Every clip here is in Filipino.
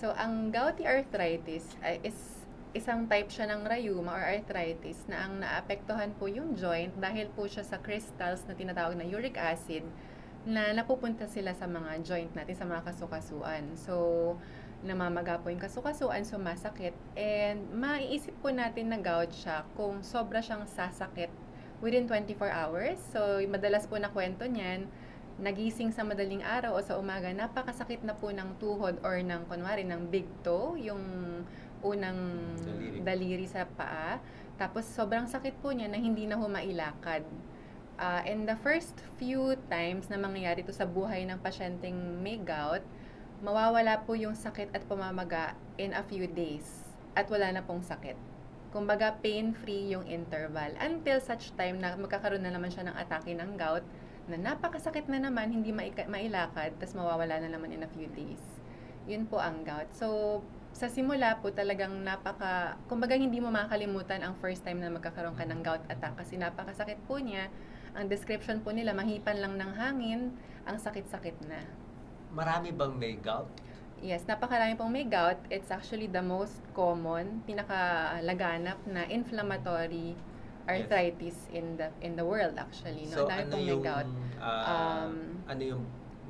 So, ang gouty arthritis ay isang type siya ng rheuma or arthritis na ang naapektuhan po yung joint dahil po siya sa crystals na tinatawag na uric acid na napupunta sila sa mga joint natin, sa mga kasukasuan. So, namamaga po yung kasukasuan, sumasakit, and maiisip po natin na gout siya kung sobra siyang sasakit within 24 hours. So, madalas po na kwento niyan, nagising sa madaling araw o sa umaga, napakasakit na po ng tuhod or ng, kunwari, ng big toe, yung unang daliri sa paa. Tapos, sobrang sakit po niya na hindi na humailakad. And the first few times na mangyayari to sa buhay ng pasyenteng may gout, mawawala po yung sakit at pamamaga in a few days at wala na pong sakit. Kumbaga, pain-free yung interval until such time na magkakaroon na naman siya ng atake ng gout na napakasakit na naman, hindi mailakad, tas mawawala na naman in a few days. Yun po ang gout. So, sa simula po talagang kumbaga hindi mo makakalimutan ang first time na magkakaroon ka ng gout attack kasi napakasakit po niya. Ang description po nila, mahipan lang ng hangin, ang sakit-sakit na. Marami bang may gout? Yes, napakarami pong may gout. It's actually the most common, pinakalaganap na inflammatory arthritis in the world actually. No? So, Dahil ano pong yung, may gout. ano yung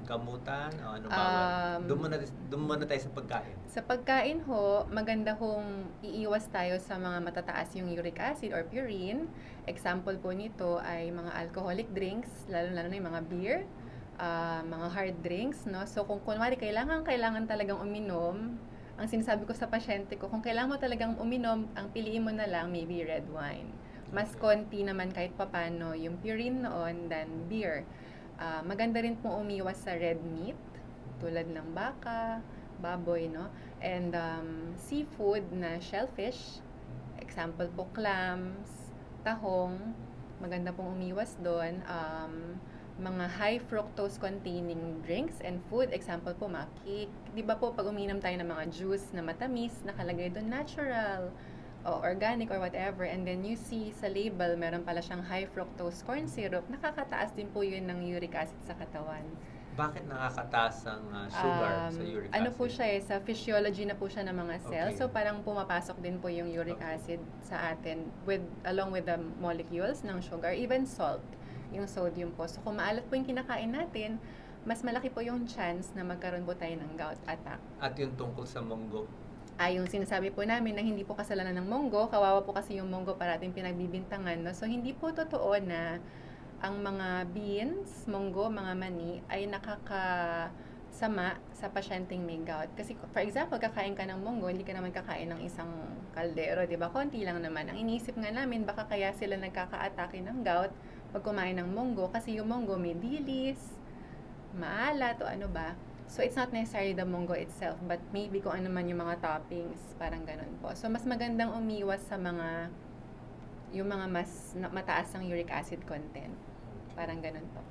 gamutan? O ano ba? Doon muna tayo sa pagkain. Sa pagkain ho, maganda hong iiwas tayo sa mga matataas yung uric acid or purine. Example po nito ay mga alcoholic drinks, lalo-lalo na yung mga beer, mga hard drinks, no? So, kung kunwari kailangan talagang uminom, ang sinasabi ko sa pasyente ko, kung kailangan mo talagang uminom, ang piliin mo na lang maybe red wine. Mas konti naman kahit papano yung purine noon than beer. Maganda rin pong umiwas sa red meat, tulad ng baka, baboy, no? And seafood na shellfish, example po clams, tahong, maganda pong umiwas doon. Mga high fructose containing drinks and food, example po mga cake. Di ba po pag uminom tayo ng mga juice na matamis, nakalagay doon natural o organic or whatever, and then you see sa label meron pala siyang high fructose corn syrup, nakakataas din po yun ng uric acid sa katawan. Bakit nakakataas ang sugar sa uric acid? Ano po siya sa physiology na po siya ng mga cells. Okay. So parang pumapasok din po yung uric acid sa atin along with the molecules ng sugar, even salt, yung sodium po. So kung maalat po yung kinakain natin, mas malaki po yung chance na magkaroon po tayo ng gout attack. At yung tungkol sa monggo? Yung sinasabi po namin na hindi po kasalanan ng monggo, kawawa po kasi yung monggo parating pinagbibintangan. No? So hindi po totoo na ang mga beans, monggo, mga mani ay nakakasama sa pasyenteng may gout. Kasi for example, kakain ka ng monggo, hindi ka naman kakain ng isang kaldero, di ba? Konti lang naman. Ang inisip nga namin, baka kaya sila nagkaka-atake ng gout pag kumain ng monggo kasi yung monggo may dilis, maalat o ano ba. So, it's not necessarily the monggo itself, but maybe kung ano man yung mga toppings, parang ganun po. So, mas magandang umiwas sa yung mga mas mataas ang uric acid content. Parang ganun po.